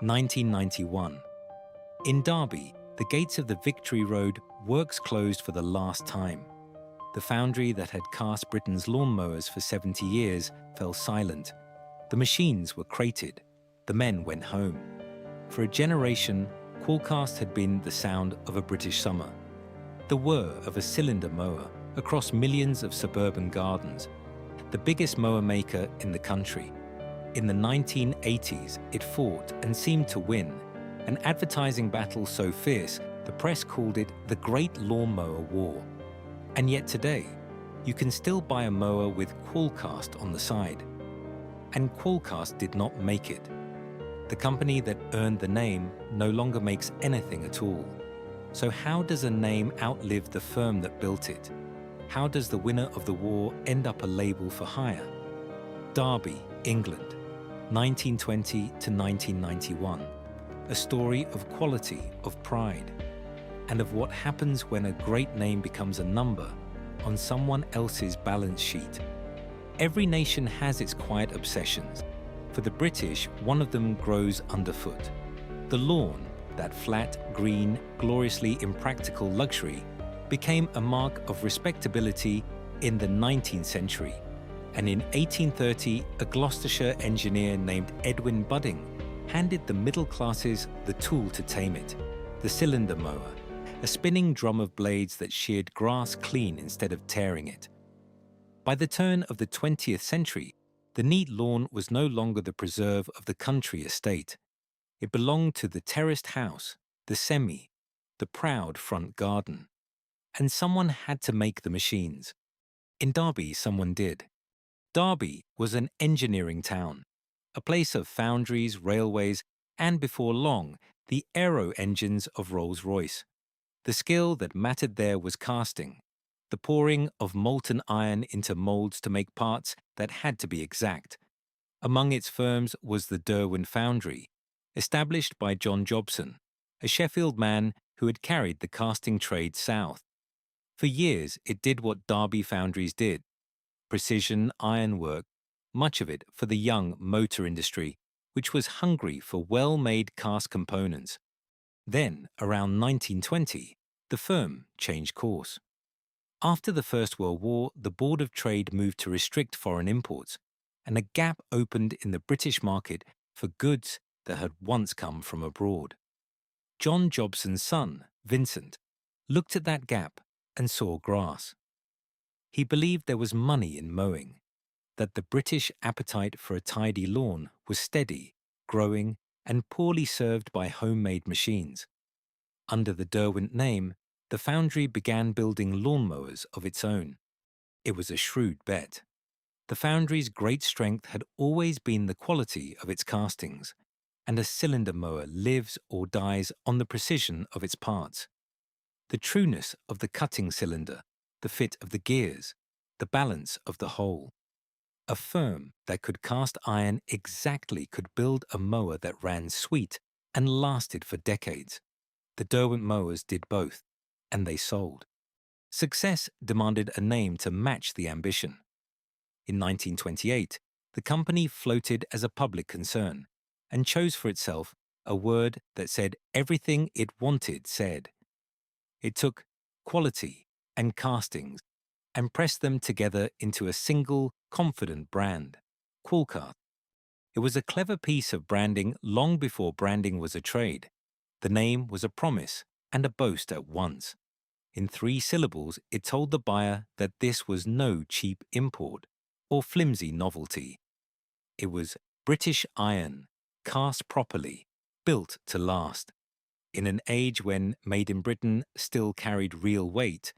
1991. In Derby, the gates of the Victory Road works closed for the last time. The foundry that had cast Britain's lawnmowers for 70 years fell silent. The machines were crated. The men went home. For a generation, Qualcast had been the sound of a British summer, the whir of a cylinder mower across millions of suburban gardens, the biggest mower maker in the country. In the 1980s, it fought and seemed to win, an advertising battle so fierce the press called it the Great Lawnmower War. And yet today, you can still buy a mower with Qualcast on the side. And Qualcast did not make it. The company that earned the name no longer makes anything at all. So how does a name outlive the firm that built it? How does the winner of the war end up a label for hire? Derby, England, 1920 to 1991. A story of quality, of pride, and of what happens when a great name becomes a number on someone else's balance sheet. Every nation has its quiet obsessions. For the British, one of them grows underfoot. The lawn, that flat, green, gloriously impractical luxury, became a mark of respectability in the 19th century. And in 1830, a Gloucestershire engineer named Edwin Budding handed the middle classes the tool to tame it, the cylinder mower, a spinning drum of blades that sheared grass clean instead of tearing it. By the turn of the 20th century, the neat lawn was no longer the preserve of the country estate. It belonged to the terraced house, the semi, the proud front garden. And someone had to make the machines. In Derby, someone did. Derby was an engineering town, a place of foundries, railways, and before long, the aero engines of Rolls-Royce. The skill that mattered there was casting, the pouring of molten iron into molds to make parts that had to be exact. Among its firms was the Derwent Foundry, established by John Jobson, a Sheffield man who had carried the casting trade south. For years, it did what Derby foundries did: precision ironwork, much of it for the young motor industry, which was hungry for well-made cast components. Then, around 1920, the firm changed course. After the First World War, the Board of Trade moved to restrict foreign imports, and a gap opened in the British market for goods that had once come from abroad. John Jobson's son, Vincent, looked at that gap and saw grass. He believed there was money in mowing, that the British appetite for a tidy lawn was steady, growing, and poorly served by homemade machines. Under the Derwent name, the foundry began building lawnmowers of its own. It was a shrewd bet. The foundry's great strength had always been the quality of its castings, and a cylinder mower lives or dies on the precision of its parts. The trueness of the cutting cylinder, the fit of the gears, the balance of the whole. A firm that could cast iron exactly could build a mower that ran sweet and lasted for decades. The Derwent mowers did both, and they sold. Success demanded a name to match the ambition. In 1928, the company floated as a public concern and chose for itself a word that said everything it wanted said. It took quality and castings and pressed them together into a single, confident brand, Qualcast. It was a clever piece of branding long before branding was a trade. The name was a promise and a boast at once. In 3 syllables, it told the buyer that this was no cheap import or flimsy novelty. It was British iron, cast properly, built to last. In an age when Made in Britain still carried real weight,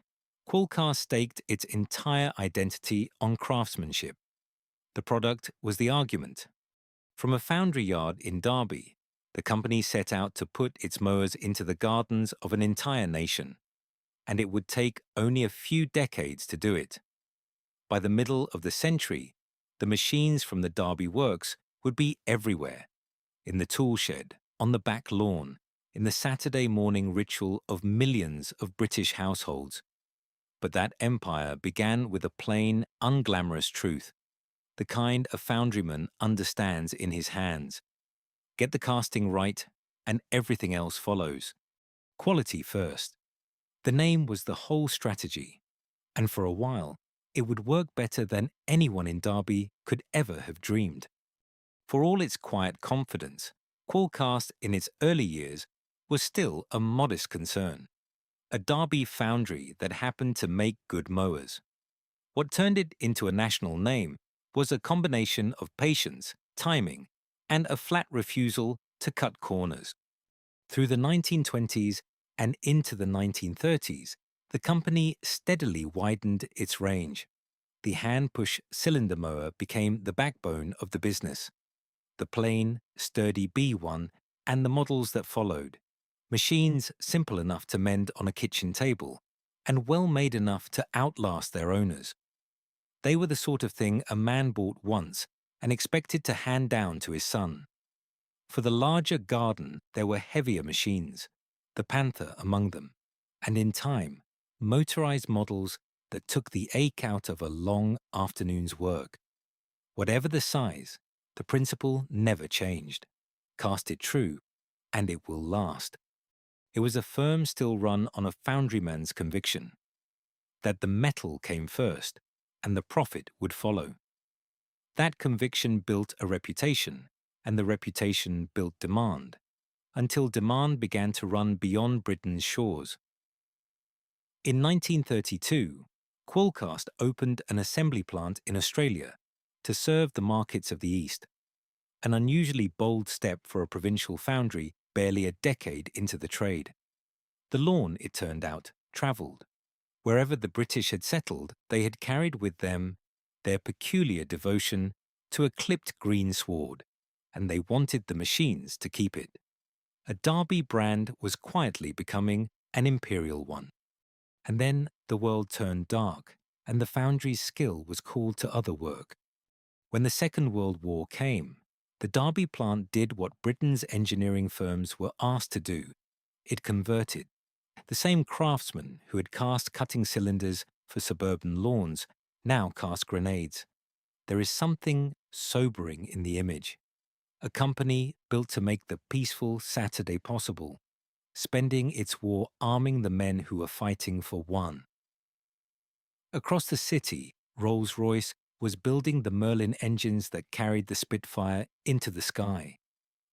Qualcast staked its entire identity on craftsmanship. The product was the argument. From a foundry yard in Derby, the company set out to put its mowers into the gardens of an entire nation, and it would take only a few decades to do it. By the middle of the century, the machines from the Derby works would be everywhere, in the tool shed, on the back lawn, in the Saturday morning ritual of millions of British households. But that empire began with a plain, unglamorous truth, the kind a foundryman understands in his hands. Get the casting right, and everything else follows. Quality first. The name was the whole strategy, and for a while, it would work better than anyone in Derby could ever have dreamed. For all its quiet confidence, Qualcast in its early years was still a modest concern, a Derby foundry that happened to make good mowers. What turned it into a national name was a combination of patience, timing, and a flat refusal to cut corners. Through the 1920s and into the 1930s, the company steadily widened its range. The hand-push cylinder mower became the backbone of the business. The plain, sturdy B1 and the models that followed. Machines simple enough to mend on a kitchen table and well made enough to outlast their owners. They were the sort of thing a man bought once and expected to hand down to his son. For the larger garden, there were heavier machines, the Panther among them, and in time, motorized models that took the ache out of a long afternoon's work. Whatever the size, the principle never changed. Cast it true, and it will last. It was a firm still run on a foundryman's conviction that the metal came first and the profit would follow. That conviction built a reputation, and the reputation built demand, until demand began to run beyond Britain's shores. In 1932, Qualcast opened an assembly plant in Australia to serve the markets of the East, an unusually bold step for a provincial foundry barely a decade into the trade. The lawn, it turned out, travelled. Wherever the British had settled, they had carried with them their peculiar devotion to a clipped green sward, and they wanted the machines to keep it. A Derby brand was quietly becoming an imperial one. And then the world turned dark, and the foundry's skill was called to other work. When the Second World War came, the Derby plant did what Britain's engineering firms were asked to do. It converted. The same craftsmen who had cast cutting cylinders for suburban lawns now cast grenades. There is something sobering in the image. A company built to make the peaceful Saturday possible, spending its war arming the men who were fighting for one. Across the city, Rolls-Royce was building the Merlin engines that carried the Spitfire into the sky.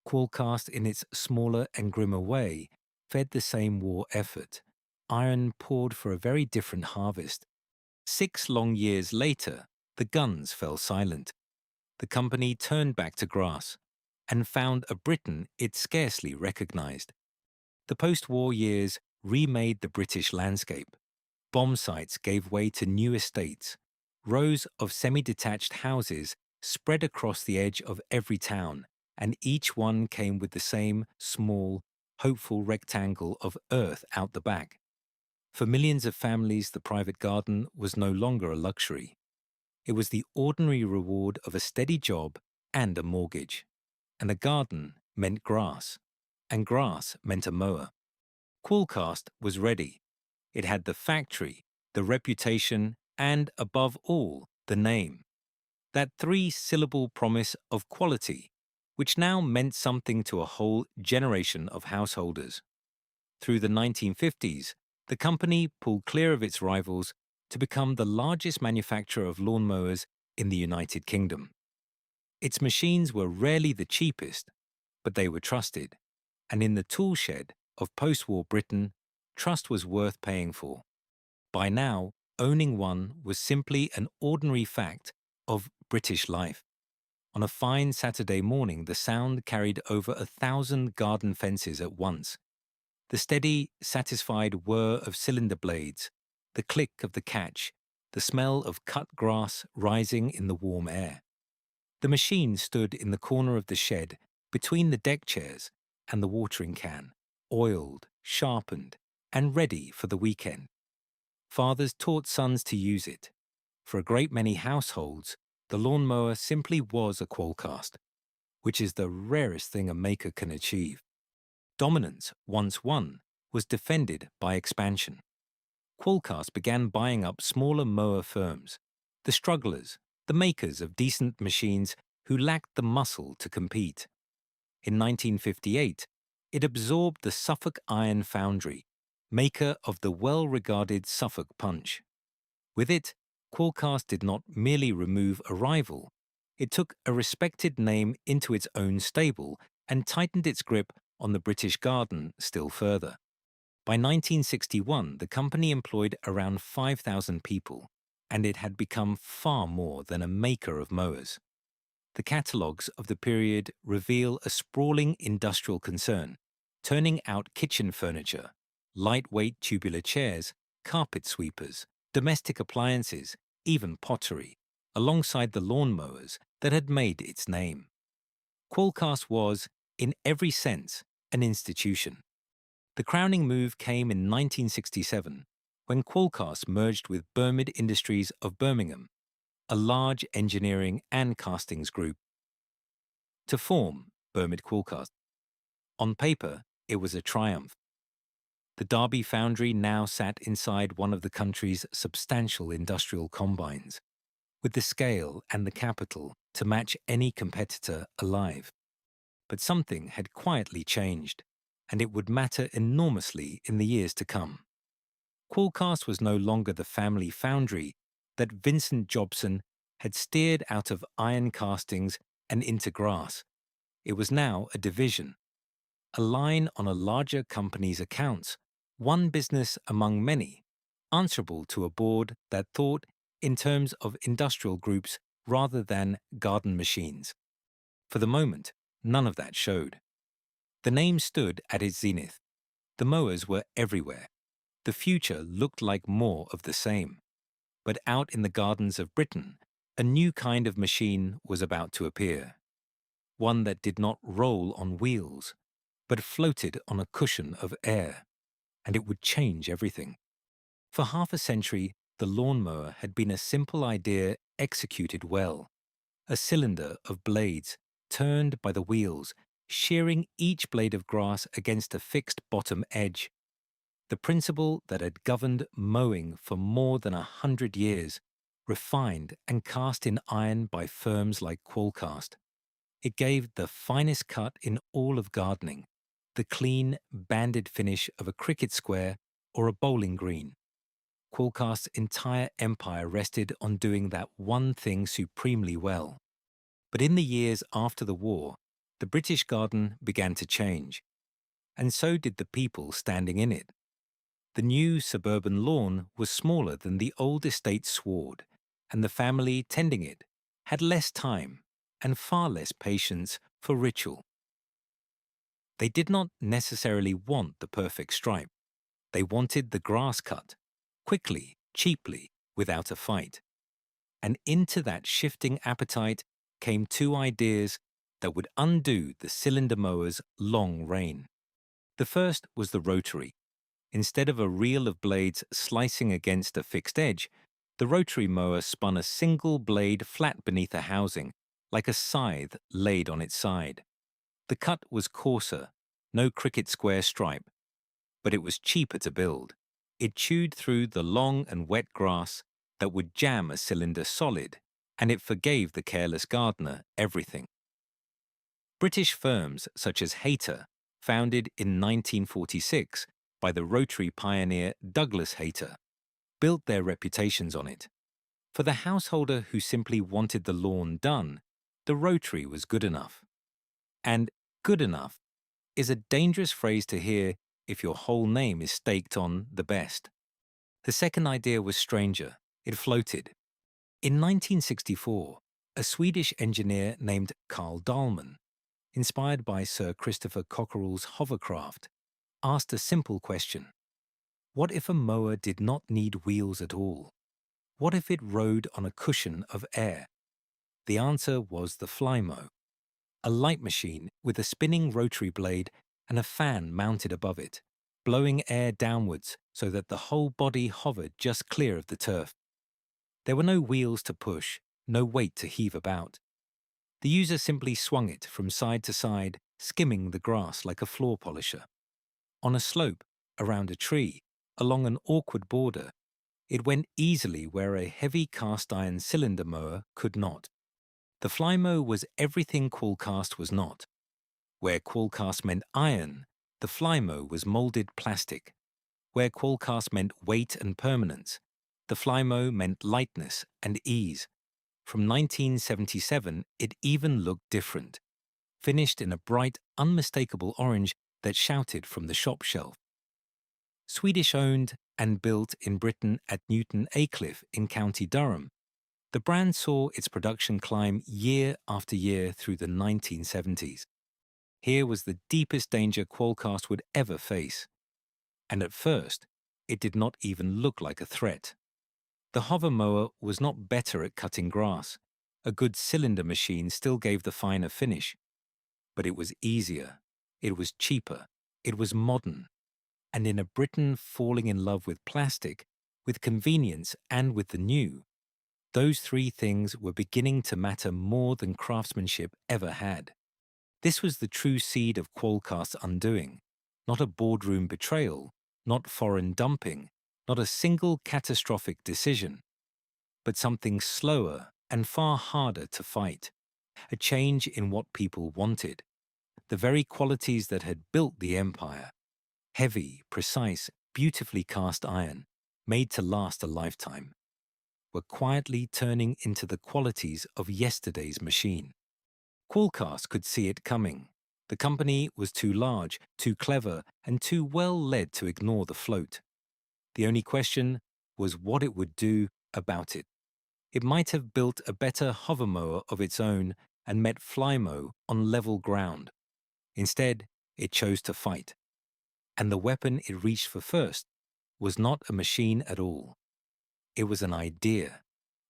Qualcast, in its smaller and grimmer way, fed the same war effort. Iron poured for a very different harvest. 6 long years later, the guns fell silent. The company turned back to grass and found a Britain it scarcely recognized. The post-war years remade the British landscape. Bomb sites gave way to new estates. Rows of semi-detached houses spread across the edge of every town, and each one came with the same small, hopeful rectangle of earth out the back. For millions of families, the private garden was no longer a luxury. It was the ordinary reward of a steady job and a mortgage. And a garden meant grass, and grass meant a mower. Qualcast was ready. It had the factory, the reputation, and, above all, the name. That 3-syllable promise of quality, which now meant something to a whole generation of householders. Through the 1950s, the company pulled clear of its rivals to become the largest manufacturer of lawnmowers in the United Kingdom. Its machines were rarely the cheapest, but they were trusted, and in the tool shed of post-war Britain, trust was worth paying for. By now, owning one was simply an ordinary fact of British life. On a fine Saturday morning, the sound carried over 1,000 garden fences at once. The steady, satisfied whir of cylinder blades, the click of the catch, the smell of cut grass rising in the warm air. The machine stood in the corner of the shed between the deck chairs and the watering can, oiled, sharpened, and ready for the weekend. Fathers taught sons to use it. For a great many households, the lawnmower simply was a Qualcast, which is the rarest thing a maker can achieve. Dominance, once won, was defended by expansion. Qualcast began buying up smaller mower firms, the strugglers, the makers of decent machines who lacked the muscle to compete. In 1958, it absorbed the Suffolk Iron Foundry, maker of the well-regarded Suffolk Punch. With it, Qualcast did not merely remove a rival, it took a respected name into its own stable and tightened its grip on the British garden still further. By 1961, the company employed around 5,000 people, and it had become far more than a maker of mowers. The catalogues of the period reveal a sprawling industrial concern, turning out kitchen furniture, lightweight tubular chairs, carpet sweepers, domestic appliances, even pottery, alongside the lawn mowers that had made its name. Qualcast was, in every sense, an institution. The crowning move came in 1967, when Qualcast merged with Bermid Industries of Birmingham, a large engineering and castings group, to form Bermid Qualcast. On paper, it was a triumph. The Derby foundry now sat inside one of the country's substantial industrial combines, with the scale and the capital to match any competitor alive. But something had quietly changed, and it would matter enormously in the years to come. Qualcast was no longer the family foundry that Vincent Jobson had steered out of iron castings and into grass. It was now a division, a line on a larger company's accounts, one business among many, answerable to a board that thought in terms of industrial groups rather than garden machines. For the moment, none of that showed. The name stood at its zenith. The mowers were everywhere. The future looked like more of the same. But out in the gardens of Britain, a new kind of machine was about to appear. One that did not roll on wheels, but floated on a cushion of air. And it would change everything. For half a century, the lawnmower had been a simple idea executed well. A cylinder of blades, turned by the wheels, shearing each blade of grass against a fixed bottom edge. The principle that had governed mowing for more than 100 years, refined and cast in iron by firms like Qualcast. It gave the finest cut in all of gardening, the clean, banded finish of a cricket square or a bowling green. Qualcast's entire empire rested on doing that one thing supremely well. But in the years after the war, the British garden began to change, and so did the people standing in it. The new suburban lawn was smaller than the old estate sward, and the family tending it had less time and far less patience for ritual. They did not necessarily want the perfect stripe. They wanted the grass cut, quickly, cheaply, without a fight. And into that shifting appetite came two ideas that would undo the cylinder mower's long reign. The first was the rotary. Instead of a reel of blades slicing against a fixed edge, the rotary mower spun a single blade flat beneath a housing, like a scythe laid on its side. The cut was coarser, no cricket square stripe, but it was cheaper to build. It chewed through the long and wet grass that would jam a cylinder solid, and it forgave the careless gardener everything. British firms such as Hayter, founded in 1946 by the rotary pioneer Douglas Hayter, built their reputations on it. For the householder who simply wanted the lawn done, the rotary was good enough. And good enough is a dangerous phrase to hear if your whole name is staked on the best. The second idea was stranger. It floated. In 1964, a Swedish engineer named Carl Dahlman, inspired by Sir Christopher Cockerell's hovercraft, asked a simple question. What if a mower did not need wheels at all? What if it rode on a cushion of air? The answer was the flymow, a light machine with a spinning rotary blade and a fan mounted above it, blowing air downwards so that the whole body hovered just clear of the turf. There were no wheels to push, no weight to heave about. The user simply swung it from side to side, skimming the grass like a floor polisher. On a slope, around a tree, along an awkward border, it went easily where a heavy cast-iron cylinder mower could not. The flymow was everything Qualcast was not. Where Qualcast meant iron, the Flymo was molded plastic. Where Qualcast meant weight and permanence, the Flymo meant lightness and ease. From 1977, it even looked different, finished in a bright, unmistakable orange that shouted from the shop shelf. Swedish-owned and built in Britain at Newton Aycliffe in County Durham, the brand saw its production climb year after year through the 1970s. Here was the deepest danger Qualcast would ever face. And at first, it did not even look like a threat. The hover mower was not better at cutting grass. A good cylinder machine still gave the finer finish. But it was easier, it was cheaper, it was modern. And in a Britain falling in love with plastic, with convenience and with the new, those three things were beginning to matter more than craftsmanship ever had. This was the true seed of Qualcast's undoing, not a boardroom betrayal, not foreign dumping, not a single catastrophic decision, but something slower and far harder to fight, a change in what people wanted, the very qualities that had built the empire: heavy, precise, beautifully cast iron, made to last a lifetime, were quietly turning into the qualities of yesterday's machine. Qualcast could see it coming. The company was too large, too clever, and too well led to ignore the float. The only question was what it would do about it. It might have built a better hover mower of its own and met Flymo on level ground. Instead, it chose to fight. And the weapon it reached for first was not a machine at all. It was an idea,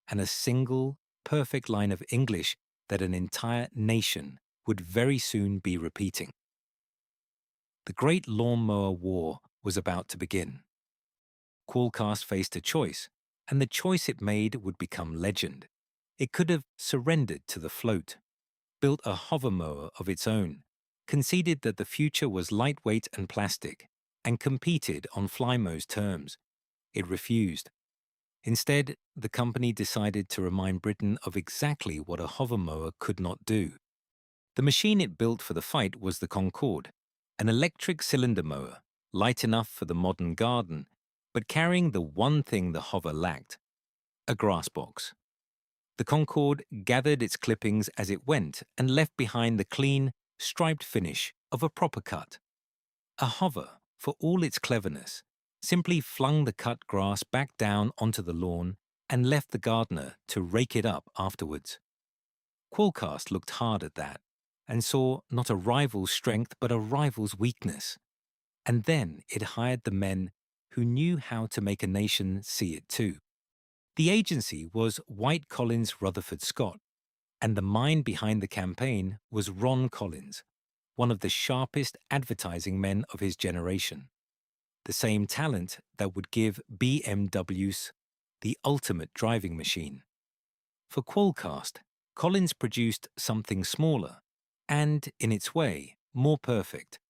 and a single, perfect line of English that an entire nation would very soon be repeating. The Great Lawnmower War was about to begin. Qualcast faced a choice, and the choice it made would become legend. It could have surrendered to the float, built a hover mower of its own, conceded that the future was lightweight and plastic, and competed on Flymo's terms. It refused. Instead, the company decided to remind Britain of exactly what a hover mower could not do. The machine it built for the fight was the Concorde, an electric cylinder mower, light enough for the modern garden, but carrying the one thing the hover lacked: a grass box. The Concorde gathered its clippings as it went and left behind the clean, striped finish of a proper cut. A hover, for all its cleverness, simply flung the cut grass back down onto the lawn and left the gardener to rake it up afterwards. Qualcast looked hard at that and saw not a rival's strength but a rival's weakness. And then it hired the men who knew how to make a nation see it too. The agency was White Collins Rutherford Scott, and the mind behind the campaign was Ron Collins, one of the sharpest advertising men of his generation. The same talent that would give BMWs the ultimate driving machine. For Qualcast, Collins produced something smaller and, in its way, more perfect.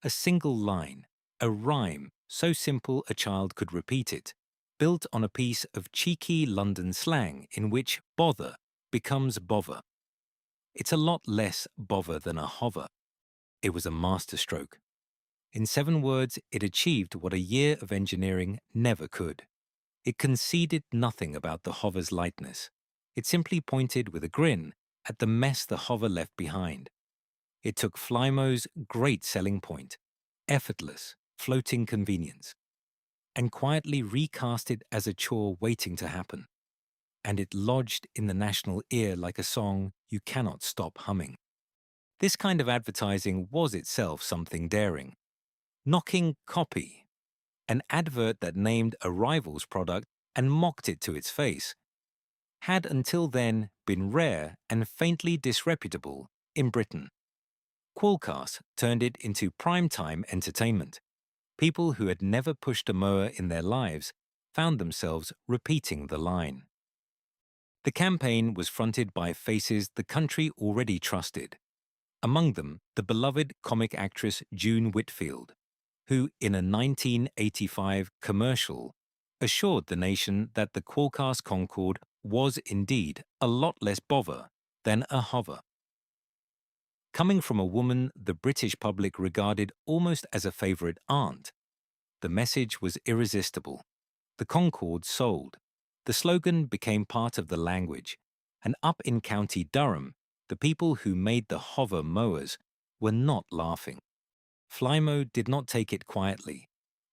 A single line, a rhyme so simple a child could repeat it, built on a piece of cheeky London slang in which bother becomes bother. It's a lot less bother than a hover. It was a masterstroke. In 7 words, it achieved what a year of engineering never could. It conceded nothing about the hover's lightness. It simply pointed with a grin at the mess the hover left behind. It took Flymo's great selling point, effortless, floating convenience, and quietly recast it as a chore waiting to happen. And it lodged in the national ear like a song you cannot stop humming. This kind of advertising was itself something daring. Knocking copy, an advert that named a rival's product and mocked it to its face, had until then been rare and faintly disreputable in Britain. Qualcast turned it into prime-time entertainment. People who had never pushed a mower in their lives found themselves repeating the line. The campaign was fronted by faces the country already trusted. Among them, the beloved comic actress June Whitfield, who, in a 1985 commercial, assured the nation that the Qualcast Concorde was indeed a lot less bother than a hover. Coming from a woman the British public regarded almost as a favourite aunt, the message was irresistible. The Concorde sold. The slogan became part of the language, and up in County Durham, the people who made the hover mowers were not laughing. Flymo did not take it quietly.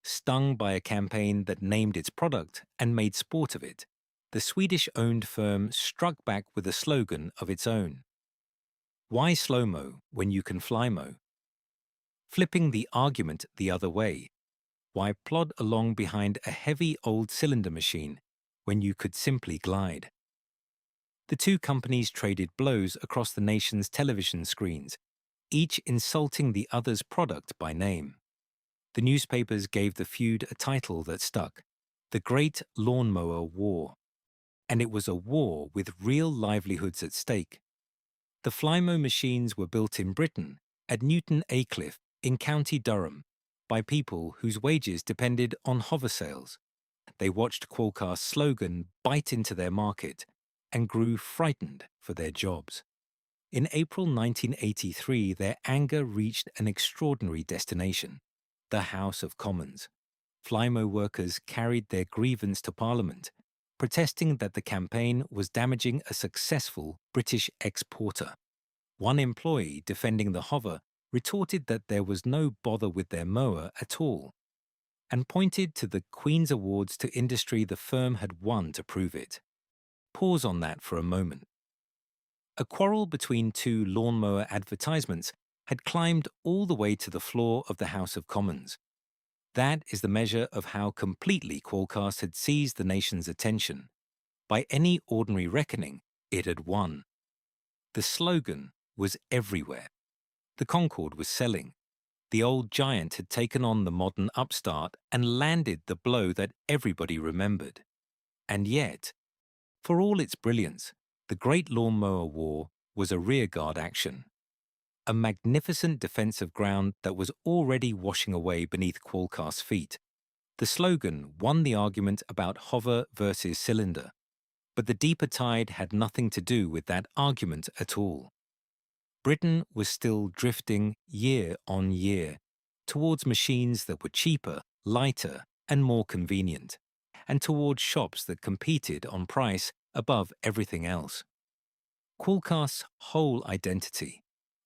Stung by a campaign that named its product and made sport of it, the Swedish-owned firm struck back with a slogan of its own. Why slow-mo when you can fly-mo? Flipping the argument the other way. Why plod along behind a heavy old cylinder machine when you could simply glide? The two companies traded blows across the nation's television screens, each insulting the other's product by name. The newspapers gave the feud a title that stuck: The Great Lawnmower War. And it was a war with real livelihoods at stake. The Flymo machines were built in Britain, at Newton Aycliffe, in County Durham, by people whose wages depended on hover sales. They watched Qualcast's slogan bite into their market and grew frightened for their jobs. In April 1983, their anger reached an extraordinary destination: the House of Commons. Flymo workers carried their grievance to Parliament, protesting that the campaign was damaging a successful British exporter. One employee defending the hover retorted that there was no bother with their mower at all, and pointed to the Queen's Awards to industry the firm had won to prove it. Pause on that for a moment. A quarrel between two lawnmower advertisements had climbed all the way to the floor of the House of Commons. That is the measure of how completely Qualcast had seized the nation's attention. By any ordinary reckoning, it had won. The slogan was everywhere. The Concorde was selling. The old giant had taken on the modern upstart and landed the blow that everybody remembered. And yet, for all its brilliance, the Great Lawnmower War was a rearguard action. A magnificent defense of ground that was already washing away beneath Qualcast's feet. The slogan won the argument about hover versus cylinder, but the deeper tide had nothing to do with that argument at all. Britain was still drifting year on year towards machines that were cheaper, lighter, and more convenient, and towards shops that competed on price above everything else. Qualcast's whole identity,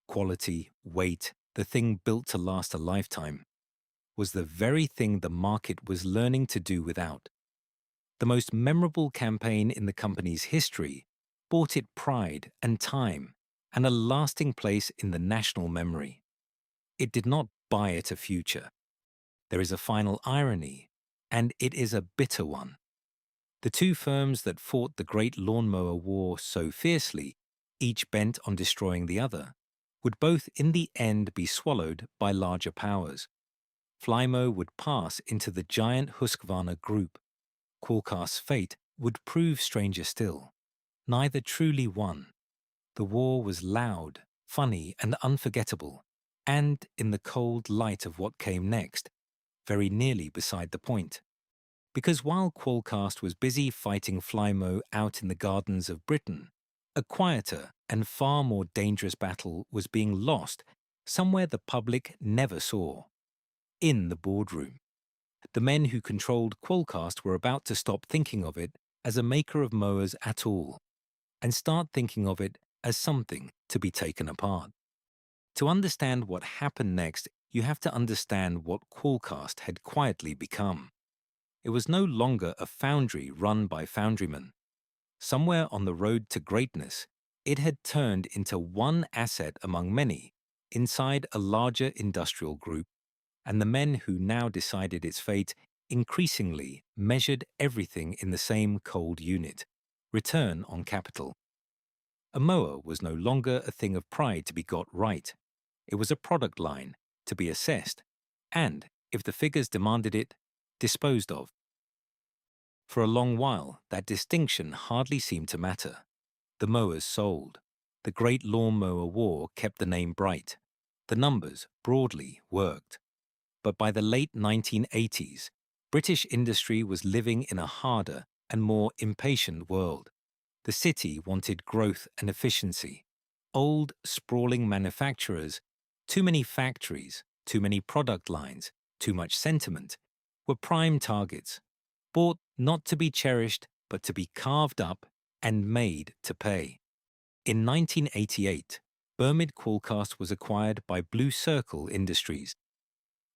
quality, weight, the thing built to last a lifetime, was the very thing the market was learning to do without. The most memorable campaign in the company's history bought it pride and time and a lasting place in the national memory. It did not buy it a future. There is a final irony, and it is a bitter one. The two firms that fought the Great Lawnmower War so fiercely, each bent on destroying the other, would both in the end be swallowed by larger powers. Flymo would pass into the giant Husqvarna group. Qualcast's fate would prove stranger still. Neither truly won. The war was loud, funny, and unforgettable, and, in the cold light of what came next, very nearly beside the point. Because while Qualcast was busy fighting Flymo out in the gardens of Britain, a quieter and far more dangerous battle was being lost somewhere the public never saw: in the boardroom. The men who controlled Qualcast were about to stop thinking of it as a maker of mowers at all, and start thinking of it as something to be taken apart. To understand what happened next, you have to understand what Qualcast had quietly become. It was no longer a foundry run by foundrymen. Somewhere on the road to greatness, it had turned into one asset among many, inside a larger industrial group, and the men who now decided its fate increasingly measured everything in the same cold unit: return on capital. A mower was no longer a thing of pride to be got right. It was a product line to be assessed, and, if the figures demanded it, disposed of. For a long while, that distinction hardly seemed to matter. The mowers sold. The Great Lawnmower War kept the name bright. The numbers, broadly, worked. But by the late 1980s, British industry was living in a harder and more impatient world. The city wanted growth and efficiency. Old, sprawling manufacturers, too many factories, too many product lines, too much sentiment, were prime targets, bought not to be cherished but to be carved up and made to pay. In 1988, Bermid Qualcast was acquired by Blue Circle Industries.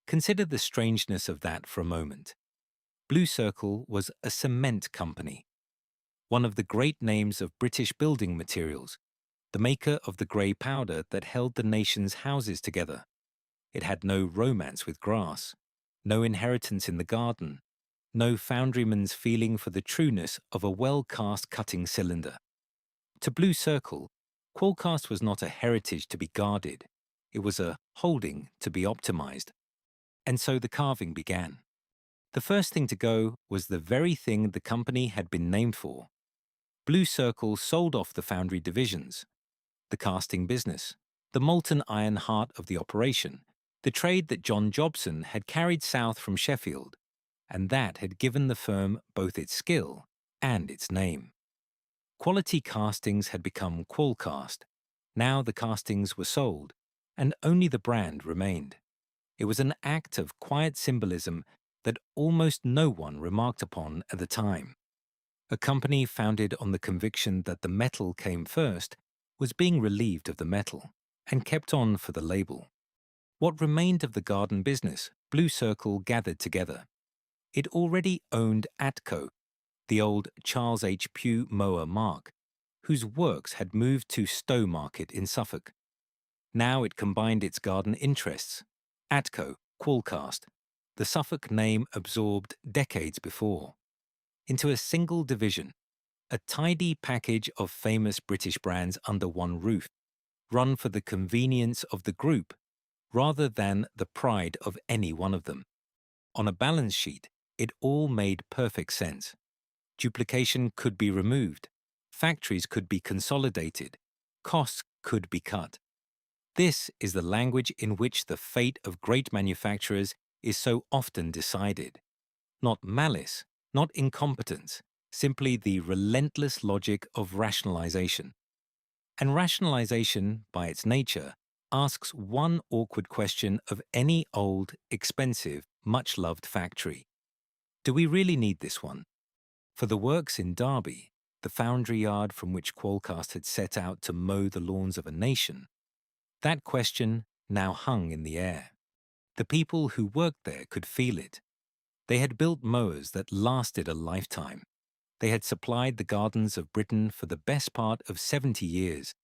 Consider the strangeness of that for a moment. Blue Circle was a cement company, one of the great names of British building materials, the maker of the grey powder that held the nation's houses together. It had no romance with grass, no inheritance in the garden, no foundryman's feeling for the trueness of a well-cast cutting cylinder. To Blue Circle, Qualcast was not a heritage to be guarded. It was a holding to be optimized. And so the carving began. The first thing to go was the very thing the company had been named for. Blue Circle sold off the foundry divisions, the casting business, the molten iron heart of the operation, the trade that John Jobson had carried south from Sheffield, and that had given the firm both its skill and its name. Quality castings had become Qualcast. Now the castings were sold, and only the brand remained. It was an act of quiet symbolism that almost no one remarked upon at the time. A company founded on the conviction that the metal came first was being relieved of the metal and kept on for the label. What remained of the garden business, Blue Circle gathered together. It already owned Atco, the old Charles H. Pugh mower marque, whose works had moved to Stowmarket in Suffolk. Now it combined its garden interests, Atco, Qualcast, the Suffolk name absorbed decades before, into a single division, a tidy package of famous British brands under one roof, run for the convenience of the group rather than the pride of any one of them. On a balance sheet, it all made perfect sense. Duplication could be removed, factories could be consolidated, costs could be cut. This is the language in which the fate of great manufacturers is so often decided. Not malice, not incompetence, simply the relentless logic of rationalization. And rationalization, by its nature, asks one awkward question of any old, expensive, much-loved factory. Do we really need this one? For the works in Derby, the foundry yard from which Qualcast had set out to mow the lawns of a nation, that question now hung in the air. The people who worked there could feel it. They had built mowers that lasted a lifetime. They had supplied the gardens of Britain for the best part of 70 years.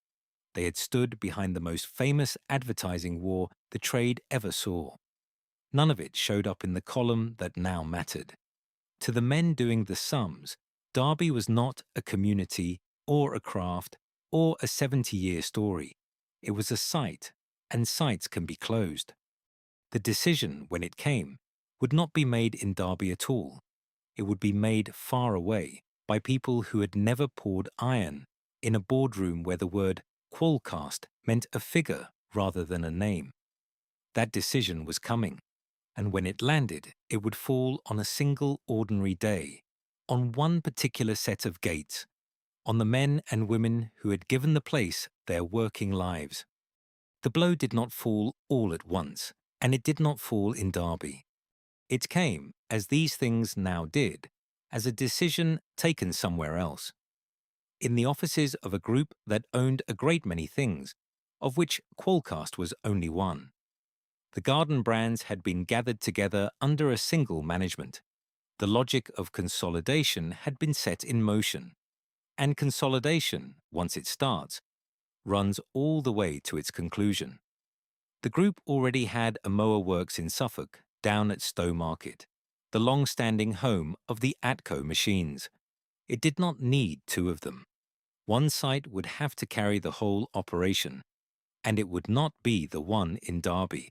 They had stood behind the most famous advertising war the trade ever saw. None of it showed up in the column that now mattered. To the men doing the sums, Derby was not a community or a craft or a 70-year story. It was a site, and sites can be closed. The decision, when it came, would not be made in Derby at all. It would be made far away by people who had never poured iron in a boardroom where the word Qualcast meant a figure rather than a name. That decision was coming, and when it landed, it would fall on a single ordinary day, on one particular set of gates, on the men and women who had given the place their working lives. The blow did not fall all at once, and it did not fall in Derby. It came, as these things now did, as a decision taken somewhere else. In the offices of a group that owned a great many things, of which Qualcast was only one. The garden brands had been gathered together under a single management. The logic of consolidation had been set in motion. And consolidation, once it starts, runs all the way to its conclusion. The group already had a mower works in Suffolk, down at Stowmarket, the long-standing home of the Atco machines. It did not need two of them. One site would have to carry the whole operation, and it would not be the one in Derby.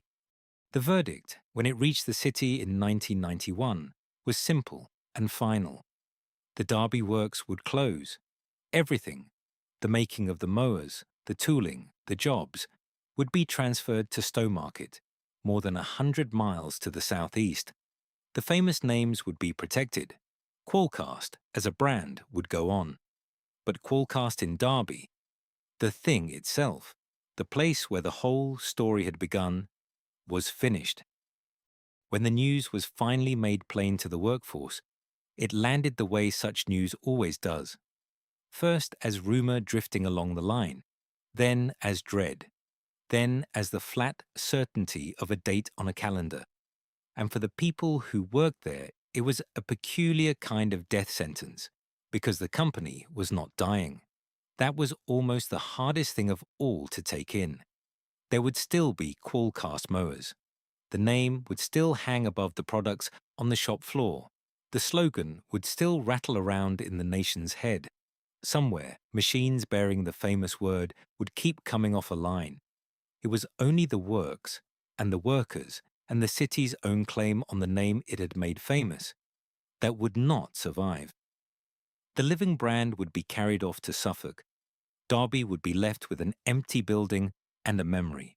The verdict, when it reached the city in 1991, was simple and final. The Derby works would close. Everything, the making of the mowers, the tooling, the jobs, would be transferred to Stowmarket, more than 100 miles to the southeast. The famous names would be protected. Qualcast, as a brand, would go on. But Qualcast in Derby, The thing itself, the place where the whole story had begun, was finished. When the news was finally made plain to the workforce, it landed the way such news always does. First as rumor drifting along the line, then as dread, then as the flat certainty of a date on a calendar. And for the people who worked there, it was a peculiar kind of death sentence, because the company was not dying. That was almost the hardest thing of all to take in. There would still be Qualcast mowers. The name would still hang above the products on the shop floor. The slogan would still rattle around in the nation's head. Somewhere, machines bearing the famous word would keep coming off a line. It was only the works and the workers and the city's own claim on the name it had made famous that would not survive. The living brand would be carried off to Suffolk. Derby would be left with an empty building and a memory.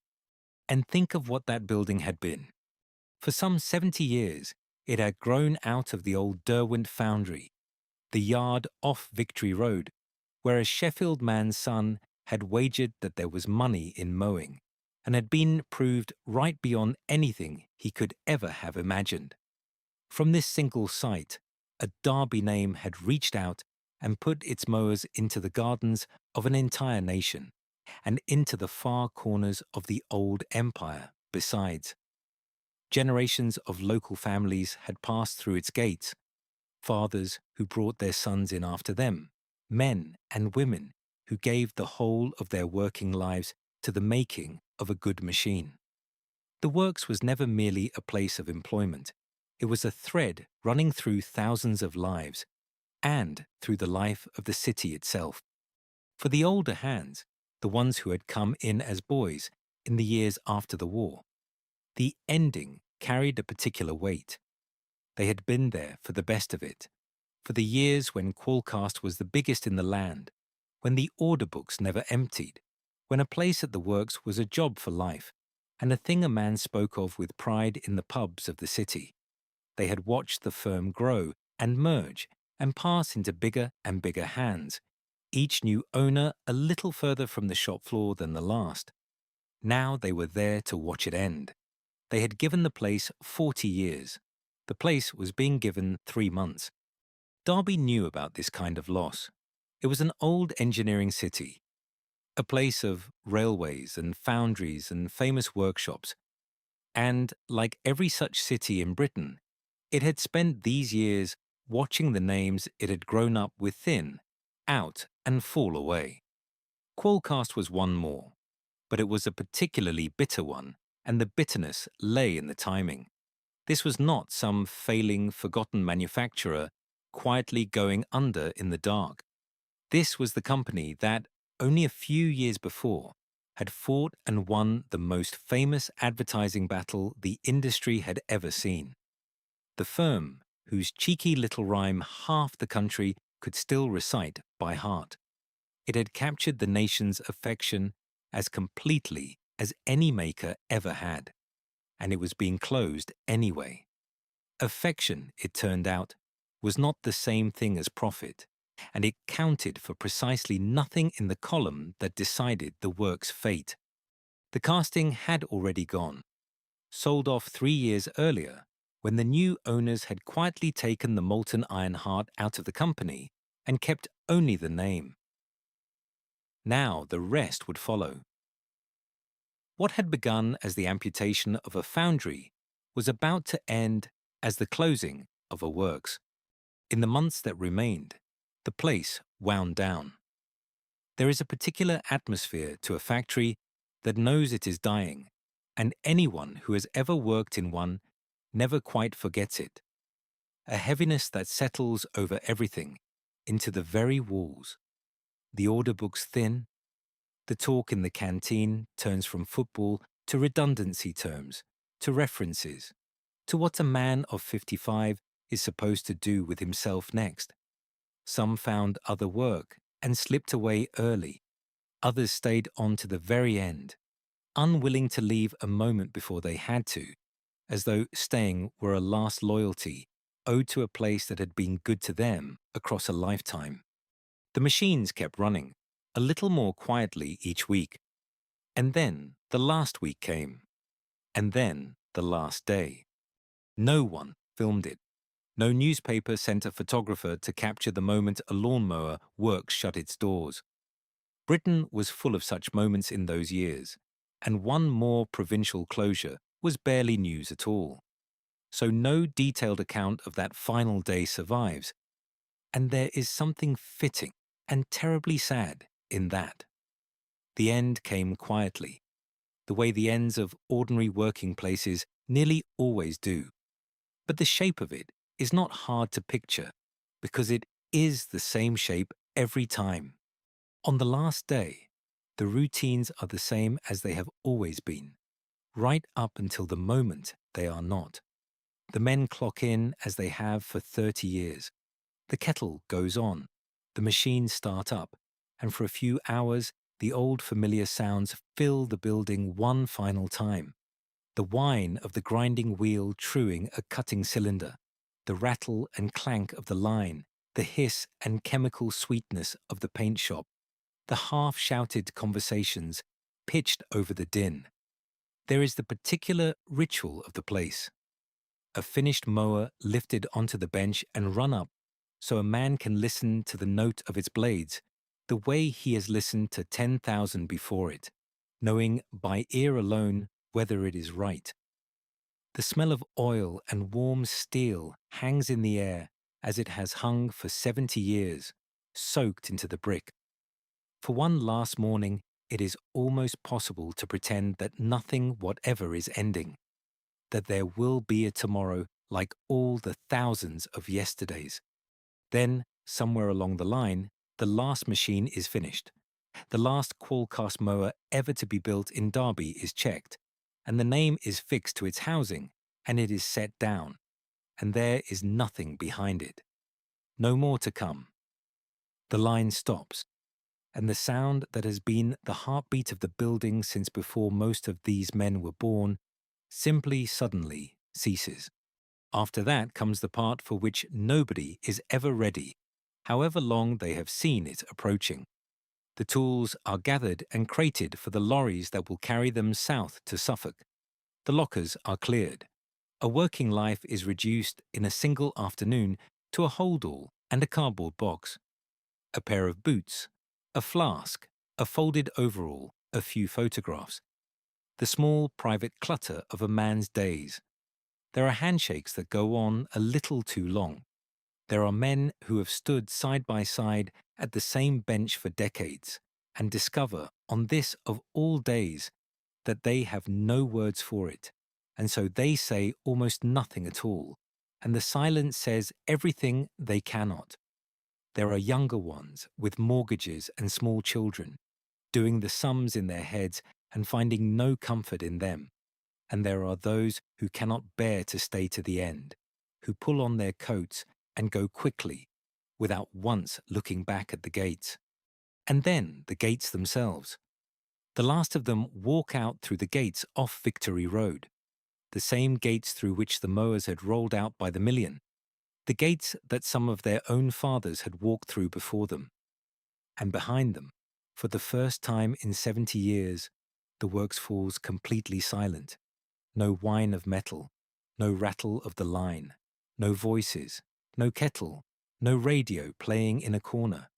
And think of what that building had been. For some 70 years, it had grown out of the old Derwent foundry, the yard off Victory Road, where a Sheffield man's son had wagered that there was money in mowing, and had been proved right beyond anything he could ever have imagined. From this single site, a Derby name had reached out and put its mowers into the gardens of an entire nation, and into the far corners of the old empire besides. Generations of local families had passed through its gates, fathers who brought their sons in after them, men and women who gave the whole of their working lives to the making of a good machine. The works was never merely a place of employment. It was a thread running through thousands of lives and through the life of the city itself. For the older hands, the ones who had come in as boys in the years after the war, the ending carried a particular weight. They had been there for the best of it, for the years when Qualcast was the biggest in the land, when the order books never emptied, when a place at the works was a job for life, and a thing a man spoke of with pride in the pubs of the city. They had watched the firm grow and merge and pass into bigger and bigger hands, each new owner a little further from the shop floor than the last. Now they were there to watch it end. They had given the place 40 years. The place was being given 3 months. Derby knew about this kind of loss. It was an old engineering city, a place of railways and foundries and famous workshops. And, like every such city in Britain, it had spent these years watching the names it had grown up with thin out and fall away. Qualcast was one more, but it was a particularly bitter one, and the bitterness lay in the timing. This was not some failing, forgotten manufacturer quietly going under in the dark. This was the company that, only a few years before, had fought and won the most famous advertising battle the industry had ever seen. The firm whose cheeky little rhyme half the country could still recite by heart. It had captured the nation's affection as completely as any maker ever had, and it was being closed anyway. Affection, it turned out, was not the same thing as profit, and it counted for precisely nothing in the column that decided the work's fate. The casting had already gone, sold off 3 years earlier, when the new owners had quietly taken the molten iron heart out of the company and kept only the name. Now the rest would follow. What had begun as the amputation of a foundry was about to end as the closing of a works. In the months that remained, the place wound down. There is a particular atmosphere to a factory that knows it is dying, and anyone who has ever worked in one never quite forgets it. A heaviness that settles over everything, into the very walls. The order books thin. The talk in the canteen turns from football to redundancy terms, to references, to what a man of 55 is supposed to do with himself next. Some found other work and slipped away early. Others stayed on to the very end, unwilling to leave a moment before they had to, as though staying were a last loyalty owed to a place that had been good to them across a lifetime. The machines kept running. a little more quietly each week. And then the last week came. And then the last day. No one filmed it. No newspaper sent a photographer to capture the moment a lawnmower works shut its doors. Britain was full of such moments in those years, and one more provincial closure was barely news at all. So no detailed account of that final day survives, and there is something fitting and terribly sad in that. The end came quietly, the way the ends of ordinary working places nearly always do. But the shape of it is not hard to picture, because it is the same shape every time. On the last day, the routines are the same as they have always been, right up until the moment they are not. The men clock in as they have for 30 years. The kettle goes on, the machines start up, and for a few hours, the old familiar sounds fill the building one final time. The whine of the grinding wheel truing a cutting cylinder, the rattle and clank of the line, the hiss and chemical sweetness of the paint shop, the half-shouted conversations pitched over the din. There is the particular ritual of the place. A finished mower lifted onto the bench and run up so a man can listen to the note of its blades, the way he has listened to 10,000 before it, knowing by ear alone whether it is right. The smell of oil and warm steel hangs in the air as it has hung for 70 years, soaked into the brick. For one last morning, it is almost possible to pretend that nothing whatever is ending, that there will be a tomorrow like all the thousands of yesterdays. Then, somewhere along the line, the last machine is finished. The last Qualcast mower ever to be built in Derby is checked, and the name is fixed to its housing, and it is set down, and there is nothing behind it. No more to come. The line stops, and the sound that has been the heartbeat of the building since before most of these men were born simply suddenly ceases. After that comes the part for which nobody is ever ready, however long they have seen it approaching. The tools are gathered and crated for the lorries that will carry them south to Suffolk. The lockers are cleared. A working life is reduced in a single afternoon to a hold-all and a cardboard box. A pair of boots, a flask, a folded overall, a few photographs. The small private clutter of a man's days. There are handshakes that go on a little too long. There are men who have stood side by side at the same bench for decades and discover, on this of all days, that they have no words for it, and so they say almost nothing at all, and the silence says everything they cannot. There are younger ones with mortgages and small children, doing the sums in their heads and finding no comfort in them. And there are those who cannot bear to stay to the end, who pull on their coats and go quickly, without once looking back at the gates. And then the gates themselves. The last of them walk out through the gates off Victory Road, the same gates through which the mowers had rolled out by the million, the gates that some of their own fathers had walked through before them. And behind them, for the first time in 70 years, the works falls completely silent. No whine of metal, no rattle of the line, no voices, no kettle, no radio playing in a corner.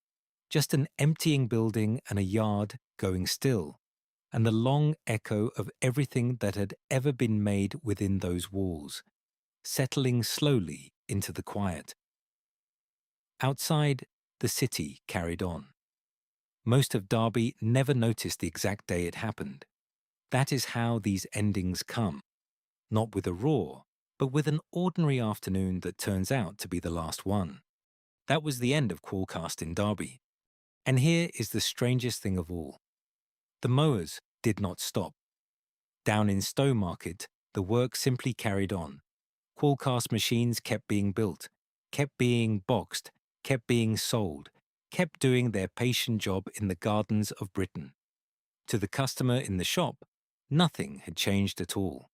Just an emptying building and a yard going still, and the long echo of everything that had ever been made within those walls, settling slowly into the quiet. Outside, the city carried on. Most of Derby never noticed the exact day it happened. That is how these endings come, not with a roar, but with an ordinary afternoon that turns out to be the last one. That was the end of Qualcast in Derby. And here is the strangest thing of all. The mowers did not stop. Down in Stowmarket, the work simply carried on. Qualcast machines kept being built, kept being boxed, kept being sold, kept doing their patient job in the gardens of Britain. To the customer in the shop, nothing had changed at all.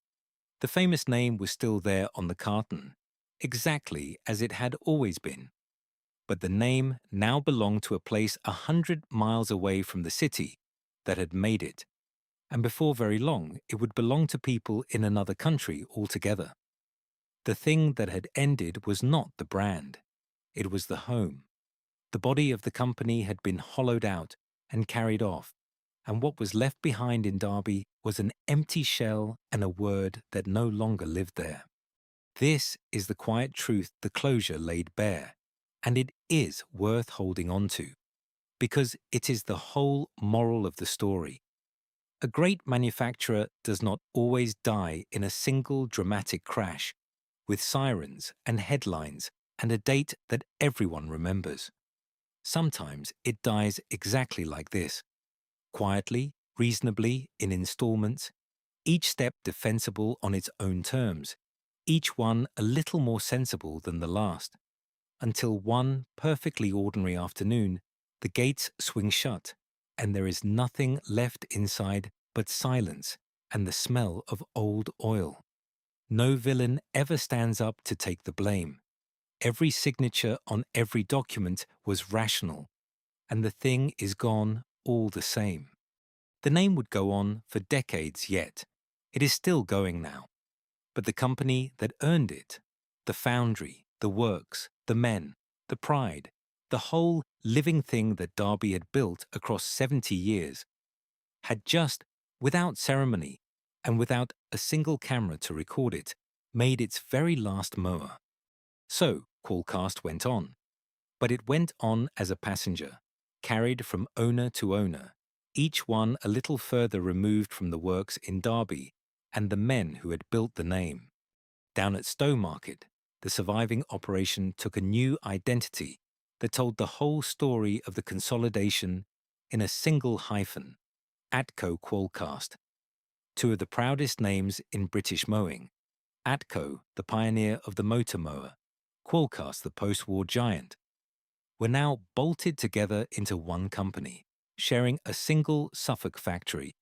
The famous name was still there on the carton, exactly as it had always been. But the name now belonged to a place 100 miles away from the city that had made it, and before very long it would belong to people in another country altogether. The thing that had ended was not the brand, it was the home. The body of the company had been hollowed out and carried off, and what was left behind in Derby was an empty shell and a word that no longer lived there. This is the quiet truth the closure laid bare, and it is worth holding on to, because it is the whole moral of the story. A great manufacturer does not always die in a single dramatic crash, with sirens and headlines and a date that everyone remembers. Sometimes it dies exactly like this, quietly, reasonably, in installments, each step defensible on its own terms, each one a little more sensible than the last, until one perfectly ordinary afternoon, the gates swing shut, and there is nothing left inside but silence and the smell of old oil. No villain ever stands up to take the blame. Every signature on every document was rational, and the thing is gone all the same. The name would go on for decades yet. It is still going now. But the company that earned it, the foundry, the works, the men, the pride, the whole living thing that Derby had built across 70 years, had just, without ceremony and without a single camera to record it, made its very last mower. So Qualcast went on. But it went on as a passenger, carried from owner to owner, each one a little further removed from the works in Derby and the men who had built the name. Down at Stowmarket, the surviving operation took a new identity that told the whole story of the consolidation in a single hyphen, Atco Qualcast. Two of the proudest names in British mowing, Atco, the pioneer of the motor mower, Qualcast, the post-war giant, were now bolted together into one company, sharing a single Suffolk factory,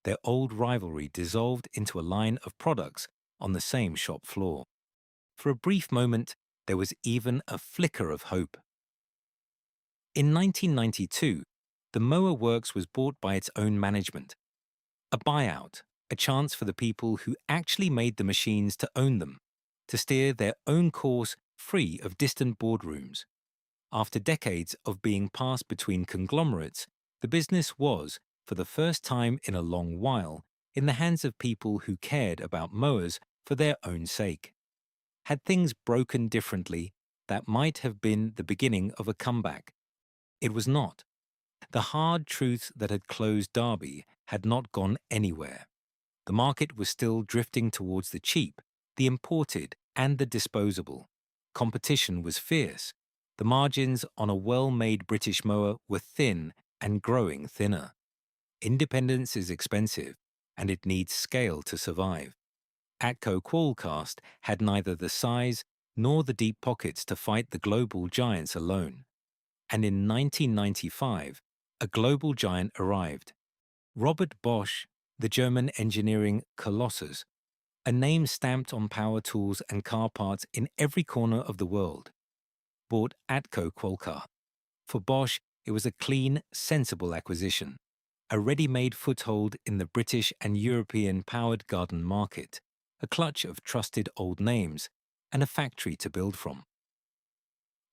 their old rivalry dissolved into a line of products on the same shop floor. For a brief moment, there was even a flicker of hope. In 1992, the Mower Works was bought by its own management. A buyout, a chance for the people who actually made the machines to own them, to steer their own course free of distant boardrooms. After decades of being passed between conglomerates, the business was, for the first time in a long while, in the hands of people who cared about mowers for their own sake. Had things broken differently, that might have been the beginning of a comeback. It was not. The hard truth that had closed Derby had not gone anywhere. The market was still drifting towards the cheap, the imported, and the disposable. Competition was fierce. The margins on a well-made British mower were thin and growing thinner. Independence is expensive, and it needs scale to survive. Atco Qualcast had neither the size nor the deep pockets to fight the global giants alone. And in 1995, a global giant arrived. Robert Bosch, the German engineering colossus, a name stamped on power tools and car parts in every corner of the world, bought Atco Qualcast. For Bosch, it was a clean, sensible acquisition, a ready-made foothold in the British and European powered garden market, a clutch of trusted old names, and a factory to build from.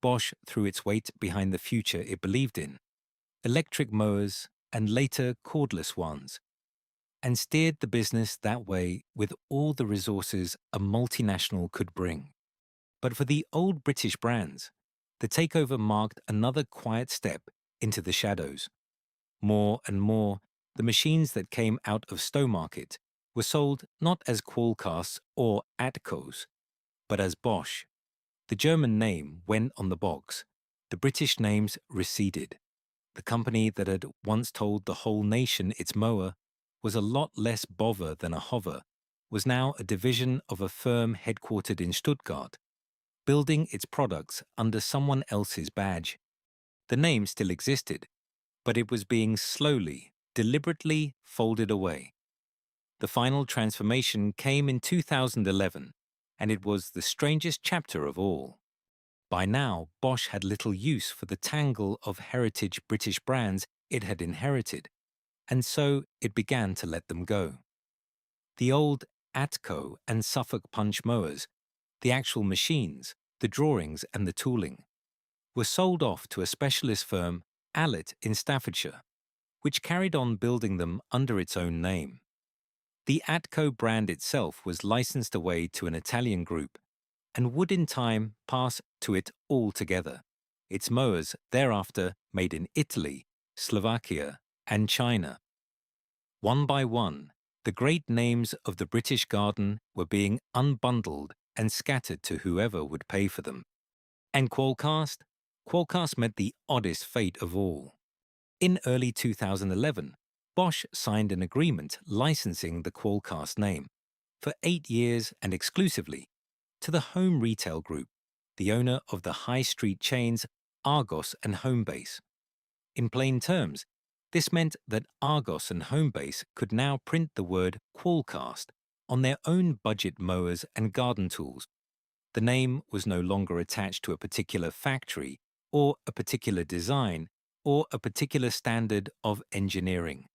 Bosch threw its weight behind the future it believed in, electric mowers and later cordless ones, and steered the business that way with all the resources a multinational could bring. But for the old British brands, the takeover marked another quiet step into the shadows. More and more, the machines that came out of Stowmarket were sold not as Qualcasts or Atcos, but as Bosch. The German name went on the box. The British names receded. The company that had once told the whole nation its mower was a lot less bother than a hover, was now a division of a firm headquartered in Stuttgart, building its products under someone else's badge. The name still existed, but it was being slowly, deliberately folded away. The final transformation came in 2011, and it was the strangest chapter of all. By now, Bosch had little use for the tangle of heritage British brands it had inherited, and so it began to let them go. The old Atco and Suffolk Punch mowers, the actual machines, the drawings and the tooling, were sold off to a specialist firm, Allet in Staffordshire, which carried on building them under its own name. The Atco brand itself was licensed away to an Italian group and would in time pass to it altogether. Its mowers thereafter made in Italy, Slovakia, and China. One by one, the great names of the British garden were being unbundled and scattered to whoever would pay for them. And Qualcast? Qualcast met the oddest fate of all. In early 2011, Bosch signed an agreement licensing the Qualcast name for 8 years and exclusively to the Home Retail Group, the owner of the high street chains Argos and Homebase. In plain terms, this meant that Argos and Homebase could now print the word Qualcast on their own budget mowers and garden tools. The name was no longer attached to a particular factory or a particular design or a particular standard of engineering.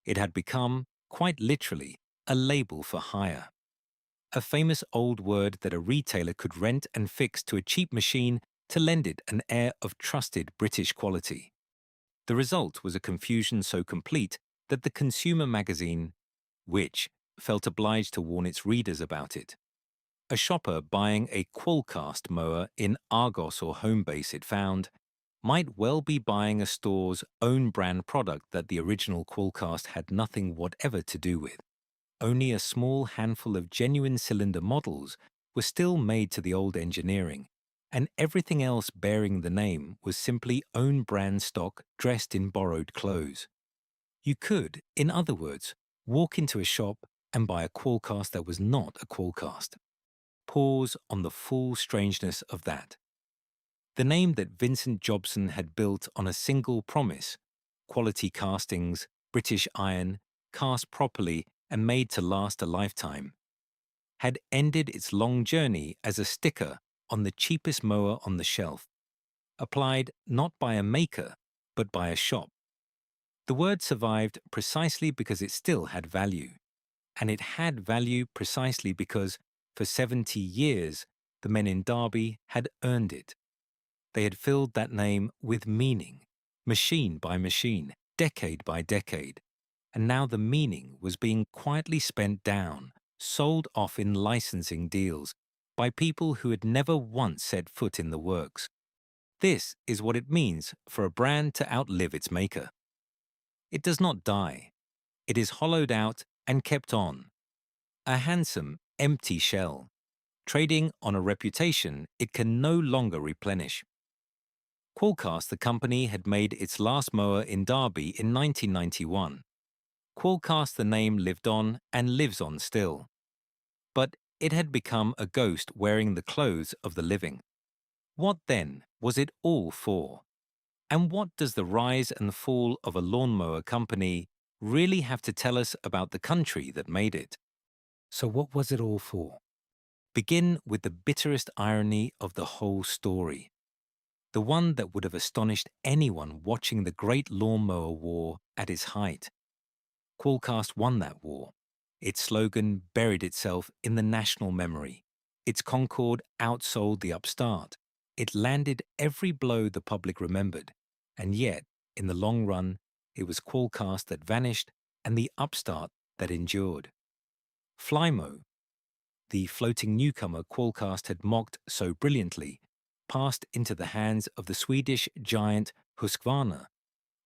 It had become, quite literally, a label for hire. A famous old word that a retailer could rent and fix to a cheap machine to lend it an air of trusted British quality. The result was a confusion so complete that the consumer magazine, Which, felt obliged to warn its readers about it. A shopper buying a Qualcast mower in Argos or Homebase, it found, might well be buying a store's own brand product that the original Qualcast had nothing whatever to do with. Only a small handful of genuine cylinder models were still made to the old engineering, and everything else bearing the name was simply own brand stock dressed in borrowed clothes. You could, in other words, walk into a shop and buy a Qualcast that was not a Qualcast. Pause on the full strangeness of that. The name that Vincent Jobson had built on a single promise, quality castings, British iron, cast properly and made to last a lifetime, had ended its long journey as a sticker on the cheapest mower on the shelf, applied not by a maker, but by a shop. The word survived precisely because it still had value, and it had value precisely because, for 70 years, the men in Derby had earned it. They had filled that name with meaning, machine by machine, decade by decade, and now the meaning was being quietly spent down, sold off in licensing deals, by people who had never once set foot in the works. This is what it means for a brand to outlive its maker. It does not die. It is hollowed out and kept on. A handsome, empty shell, trading on a reputation it can no longer replenish. Qualcast, the company, had made its last mower in Derby in 1991. Qualcast, the name, lived on and lives on still. But it had become a ghost wearing the clothes of the living. What then was it all for? And what does the rise and fall of a lawnmower company really have to tell us about the country that made it? So what was it all for? Begin with the bitterest irony of the whole story. The one that would have astonished anyone watching the Great Lawnmower War at its height. Qualcast won that war. Its slogan buried itself in the national memory. Its Concorde outsold the upstart. It landed every blow the public remembered. And yet, in the long run, it was Qualcast that vanished and the upstart that endured. Flymo, the floating newcomer Qualcast had mocked so brilliantly, passed into the hands of the Swedish giant Husqvarna,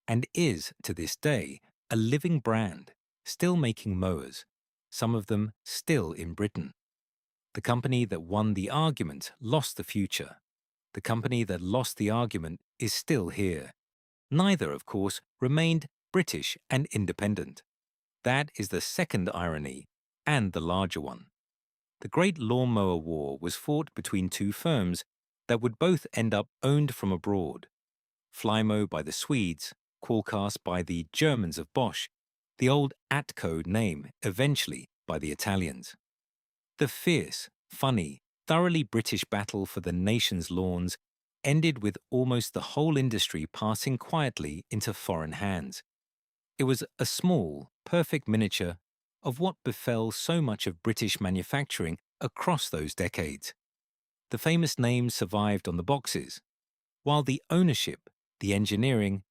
and is, to this day, a living brand, still making mowers, some of them still in Britain. The company that won the argument lost the future. The company that lost the argument is still here. Neither, of course, remained British and independent. That is the second irony, and the larger one. The Great Lawnmower War was fought between two firms that would both end up owned from abroad. Flymo by the Swedes, Qualcast by the Germans of Bosch, the old Atco name eventually by the Italians. The fierce, funny, thoroughly British battle for the nation's lawns ended with almost the whole industry passing quietly into foreign hands. It was a small, perfect miniature of what befell so much of British manufacturing across those decades. The famous names survived on the boxes, while the ownership, the engineering,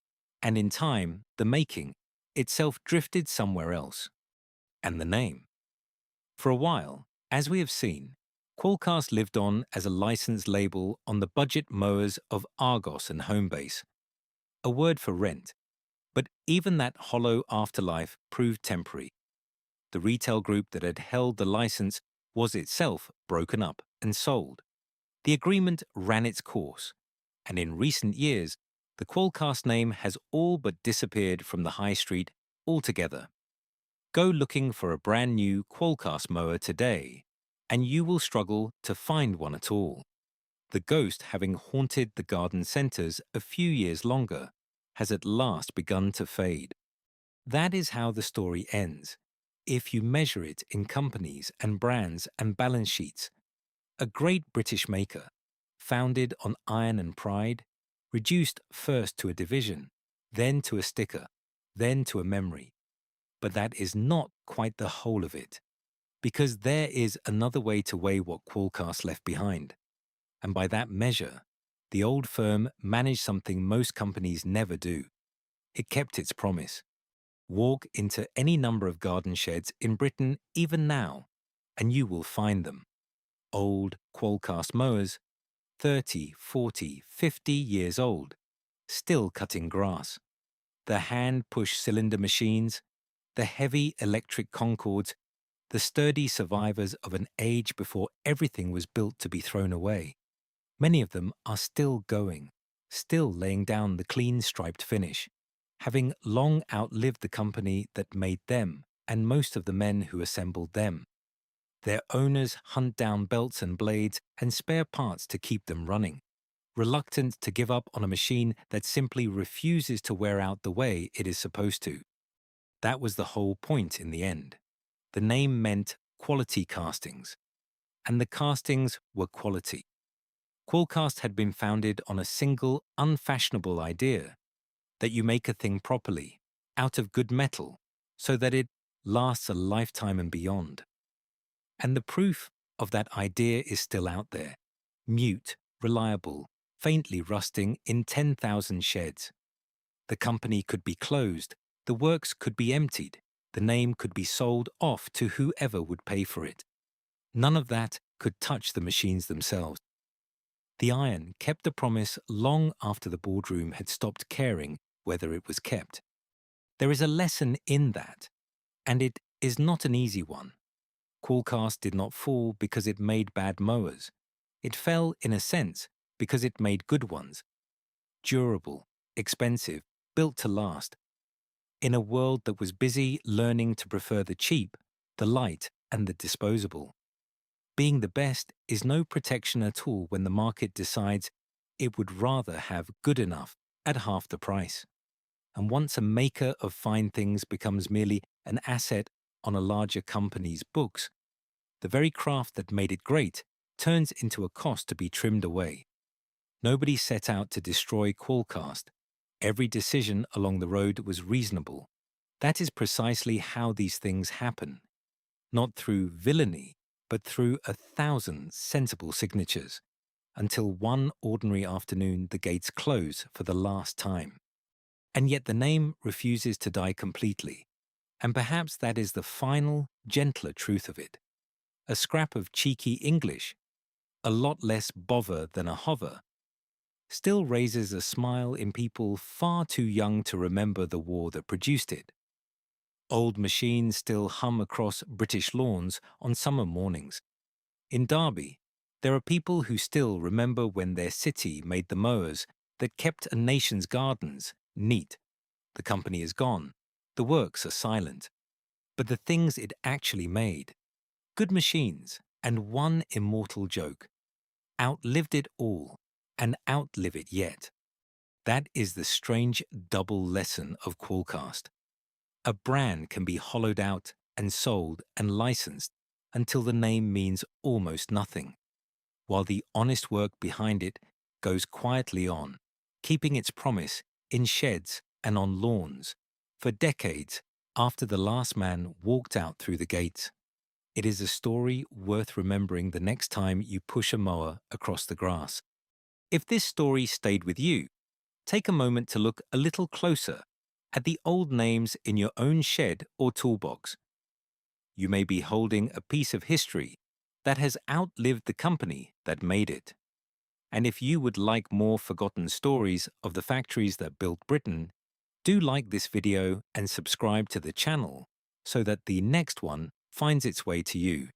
and in time, the making, itself drifted somewhere else. And the name. For a while, as we have seen, Qualcast lived on as a licensed label on the budget mowers of Argos and Homebase, a word for rent. But even that hollow afterlife proved temporary. The retail group that had held the license was itself broken up and sold. The agreement ran its course, and in recent years, the Qualcast name has all but disappeared from the high street altogether. Go looking for a brand new Qualcast mower today, and you will struggle to find one at all. The ghost, having haunted the garden centres a few years longer, has at last begun to fade. That is how the story ends, if you measure it in companies and brands and balance sheets. A great British maker, founded on iron and pride, reduced first to a division, then to a sticker, then to a memory. But that is not quite the whole of it, because there is another way to weigh what Qualcast left behind. And by that measure, the old firm managed something most companies never do. It kept its promise. Walk into any number of garden sheds in Britain even now, and you will find them. Old Qualcast mowers, 30, 40, 50 years old, still cutting grass. The hand-push cylinder machines, the heavy electric Concords, the sturdy survivors of an age before everything was built to be thrown away. Many of them are still going, still laying down the clean striped finish, having long outlived the company that made them and most of the men who assembled them. Their owners hunt down belts and blades and spare parts to keep them running, reluctant to give up on a machine that simply refuses to wear out the way it is supposed to. That was the whole point in the end. The name meant quality castings, and the castings were quality. Qualcast had been founded on a single, unfashionable idea, that you make a thing properly, out of good metal, so that it lasts a lifetime and beyond. And the proof of that idea is still out there, mute, reliable, faintly rusting in 10,000 sheds. The company could be closed, the works could be emptied, the name could be sold off to whoever would pay for it. None of that could touch the machines themselves. The iron kept the promise long after the boardroom had stopped caring whether it was kept. There is a lesson in that, and it is not an easy one. Qualcast did not fall because it made bad mowers. It fell, in a sense, because it made good ones. Durable, expensive, built to last. In a world that was busy learning to prefer the cheap, the light, and the disposable. Being the best is no protection at all when the market decides it would rather have good enough at half the price. And once a maker of fine things becomes merely an asset on a larger company's books, the very craft that made it great turns into a cost to be trimmed away. Nobody set out to destroy Qualcast. Every decision along the road was reasonable. That is precisely how these things happen. Not through villainy, but through 1,000 sensible signatures, until one ordinary afternoon the gates close for the last time. And yet the name refuses to die completely, and perhaps that is the final, gentler truth of it. A scrap of cheeky English, a lot less bother than a hover, still raises a smile in people far too young to remember the war that produced it. Old machines still hum across British lawns on summer mornings. In Derby, there are people who still remember when their city made the mowers that kept a nation's gardens neat. The company is gone. The works are silent. But the things it actually made, good machines and one immortal joke, outlived it all and outlive it yet. That is the strange double lesson of Qualcast. A brand can be hollowed out and sold and licensed until the name means almost nothing, while the honest work behind it goes quietly on, keeping its promise in sheds and on lawns for decades after the last man walked out through the gates. It is a story worth remembering the next time you push a mower across the grass. If this story stayed with you, take a moment to look a little closer at the old names in your own shed or toolbox. You may be holding a piece of history that has outlived the company that made it. And if you would like more forgotten stories of the factories that built Britain, do like this video and subscribe to the channel so that the next one finds its way to you.